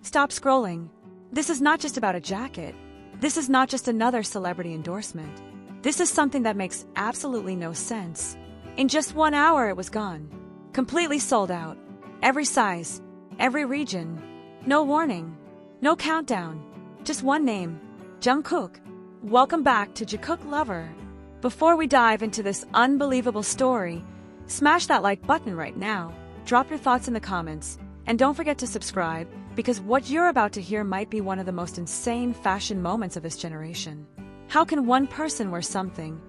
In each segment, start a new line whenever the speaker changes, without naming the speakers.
Stop scrolling. This is not just about a jacket. This is not just another celebrity endorsement. This is something that makes absolutely no sense. In just 1 hour, it was gone. Completely sold out. Every size, every region. No warning. No countdown. Just one name. Jungkook. Welcome back to Jikook Lover. Before we dive into this unbelievable story, smash that like button right now. Drop your thoughts in the comments. And don't forget to subscribe, because what you're about to hear might be one of the most insane fashion moments of this generation. How can one person wear something,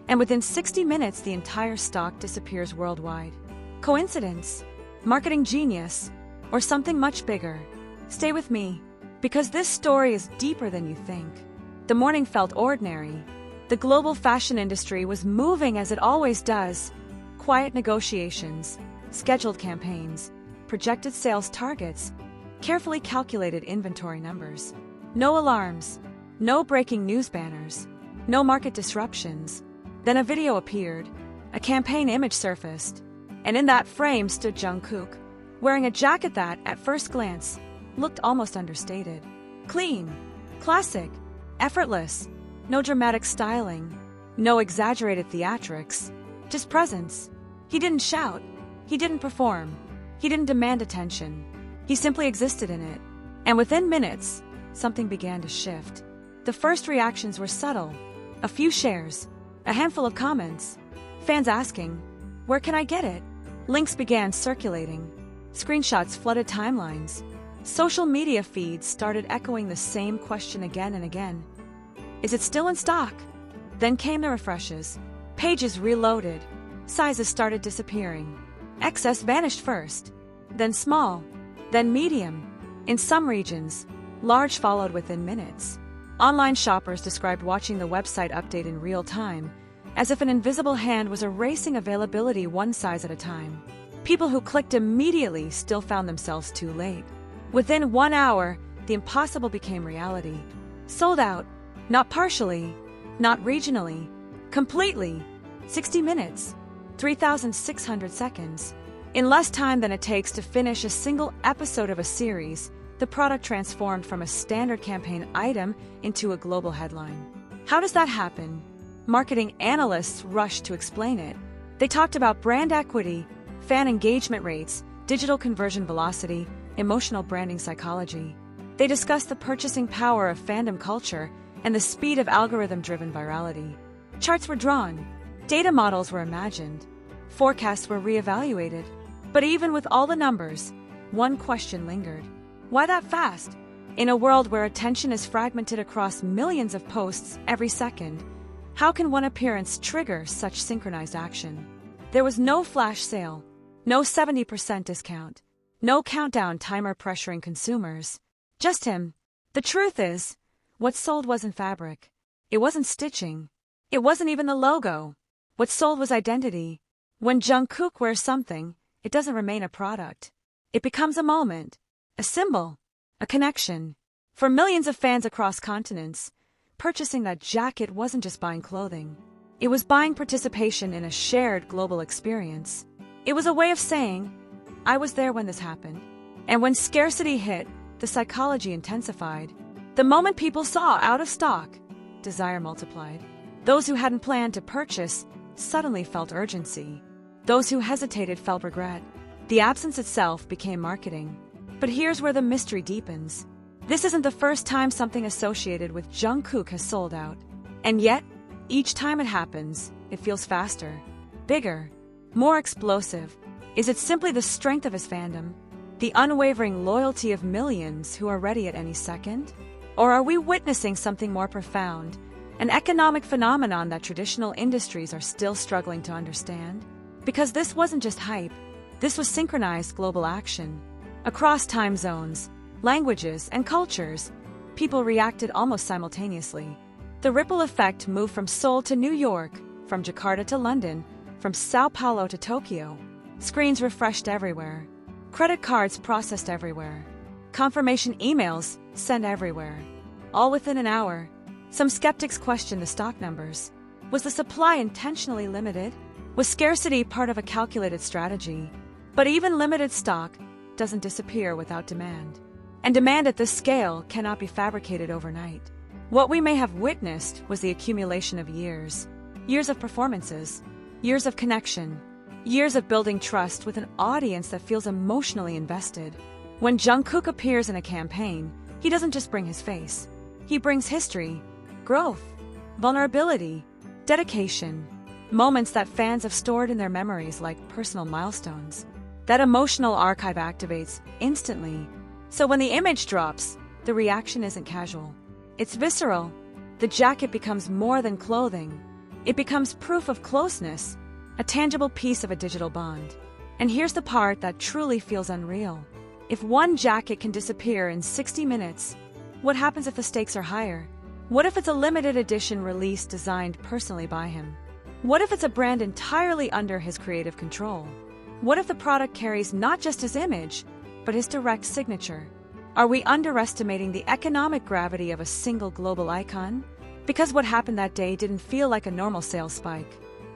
and within 60 minutes the entire stock disappears worldwide? Coincidence? Marketing genius? Or something much bigger? Stay with me, because this story is deeper than you think. The morning felt ordinary. The global fashion industry was moving as it always does. Quiet negotiations, scheduled campaigns, projected sales targets, carefully calculated inventory numbers. No alarms, no breaking news banners, no market disruptions. Then a video appeared, a campaign image surfaced, and in that frame stood Jungkook, wearing a jacket that, at first glance, looked almost understated. Clean, classic, effortless, no dramatic styling, no exaggerated theatrics, just presence. He didn't shout, he didn't perform, he didn't demand attention. He simply existed in it. And within minutes, something began to shift. The first reactions were subtle. A few shares, a handful of comments, fans asking, "Where can I get it?" Links began circulating. Screenshots flooded timelines. Social media feeds started echoing the same question again and again. Is it still in stock? Then came the refreshes. Pages reloaded. Sizes started disappearing. XS vanished first. Then small. Then medium. In some regions, large followed within minutes. Online shoppers described watching the website update in real time, as if an invisible hand was erasing availability one size at a time. People who clicked immediately still found themselves too late. Within 1 hour, the impossible became reality. Sold out, not partially, not regionally, completely. 60 minutes, 3,600 seconds. In less time than it takes to finish a single episode of a series, the product transformed from a standard campaign item into a global headline. How does that happen? Marketing analysts rushed to explain it. They talked about brand equity, fan engagement rates, digital conversion velocity, emotional branding psychology. They discussed the purchasing power of fandom culture and the speed of algorithm-driven virality. Charts were drawn, data models were imagined, forecasts were reevaluated. But even with all the numbers, one question lingered. Why that fast? In a world where attention is fragmented across millions of posts every second, how can one appearance trigger such synchronized action? There was no flash sale, no 70% discount, no countdown timer pressuring consumers. Just him. The truth is, what sold wasn't fabric. It wasn't stitching. It wasn't even the logo. What sold was identity. When Jungkook wears something, it doesn't remain a product. It becomes a moment, a symbol, a connection. For millions of fans across continents, purchasing that jacket wasn't just buying clothing. It was buying participation in a shared global experience. It was a way of saying, I was there when this happened. And when scarcity hit, the psychology intensified. The moment people saw out of stock, desire multiplied. Those who hadn't planned to purchase suddenly felt urgency. Those who hesitated felt regret. The absence itself became marketing. But here's where the mystery deepens. This isn't the first time something associated with Jungkook has sold out. And yet, each time it happens, it feels faster, bigger, more explosive. Is it simply the strength of his fandom? The unwavering loyalty of millions who are ready at any second? Or are we witnessing something more profound, an economic phenomenon that traditional industries are still struggling to understand? Because this wasn't just hype, this was synchronized global action. Across time zones, languages, and cultures, people reacted almost simultaneously. The ripple effect moved from Seoul to New York, from Jakarta to London, from Sao Paulo to Tokyo. Screens refreshed everywhere. Credit cards processed everywhere. Confirmation emails sent everywhere. All within an hour. Some skeptics questioned the stock numbers. Was the supply intentionally limited? Was scarcity part of a calculated strategy? But even limited stock doesn't disappear without demand. And demand at this scale cannot be fabricated overnight. What we may have witnessed was the accumulation of years. Years of performances. Years of connection. Years of building trust with an audience that feels emotionally invested. When Jungkook appears in a campaign, he doesn't just bring his face. He brings history, growth, vulnerability, dedication, moments that fans have stored in their memories like personal milestones. That emotional archive activates instantly. So when the image drops, the reaction isn't casual. It's visceral. The jacket becomes more than clothing. It becomes proof of closeness, a tangible piece of a digital bond. And here's the part that truly feels unreal. If one jacket can disappear in 60 minutes, what happens if the stakes are higher? What if it's a limited edition release designed personally by him? What if it's a brand entirely under his creative control? What if the product carries not just his image, but his direct signature? Are we underestimating the economic gravity of a single global icon? Because what happened that day didn't feel like a normal sales spike.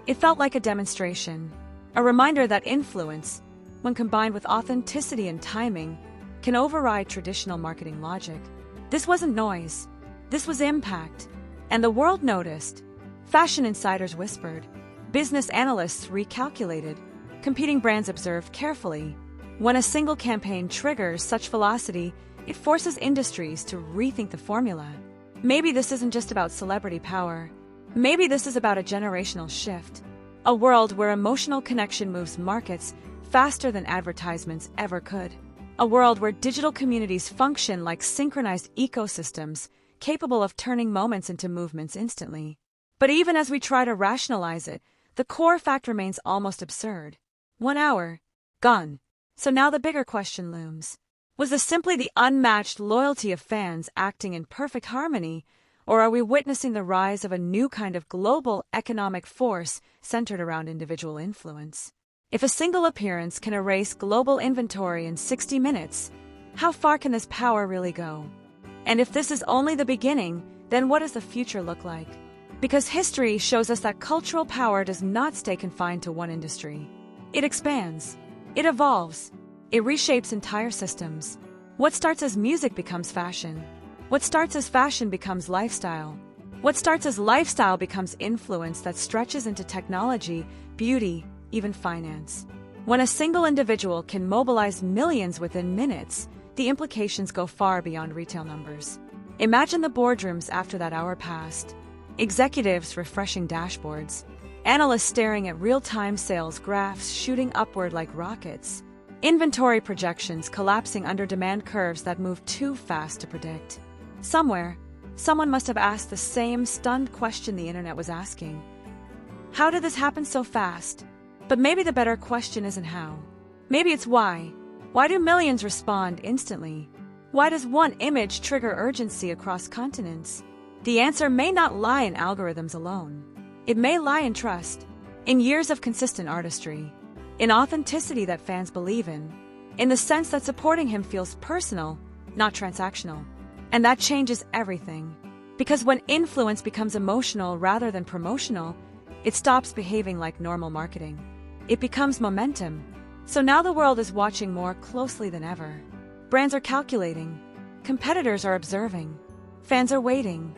It felt like a demonstration, a reminder that influence, when combined with authenticity and timing, can override traditional marketing logic. This wasn't noise. This was impact. And the world noticed. Fashion insiders whispered. Business analysts recalculated. Competing brands observed carefully. When a single campaign triggers such velocity, it forces industries to rethink the formula. Maybe this isn't just about celebrity power. Maybe this is about a generational shift. A world where emotional connection moves markets faster than advertisements ever could. A world where digital communities function like synchronized ecosystems, capable of turning moments into movements instantly. But even as we try to rationalize it, the core fact remains almost absurd. 1 hour. Gone. So now the bigger question looms. Was this simply the unmatched loyalty of fans acting in perfect harmony, or are we witnessing the rise of a new kind of global economic force centered around individual influence? If a single appearance can erase global inventory in 60 minutes, how far can this power really go? And if this is only the beginning, then what does the future look like? Because history shows us that cultural power does not stay confined to one industry. It expands. It evolves. It reshapes entire systems. What starts as music becomes fashion. What starts as fashion becomes lifestyle. What starts as lifestyle becomes influence that stretches into technology, beauty, even finance. When a single individual can mobilize millions within minutes, the implications go far beyond retail numbers. Imagine the boardrooms after that hour passed. Executives refreshing dashboards. Analysts staring at real-time sales graphs shooting upward like rockets. Inventory projections collapsing under demand curves that move too fast to predict. Somewhere, someone must have asked the same stunned question the internet was asking. How did this happen so fast? But maybe the better question isn't how. Maybe it's why. Why do millions respond instantly? Why does one image trigger urgency across continents? The answer may not lie in algorithms alone. It may lie in trust, in years of consistent artistry, in authenticity that fans believe in the sense that supporting him feels personal, not transactional. And that changes everything. Because when influence becomes emotional rather than promotional, it stops behaving like normal marketing. It becomes momentum. So now the world is watching more closely than ever. Brands are calculating. Competitors are observing. Fans are waiting.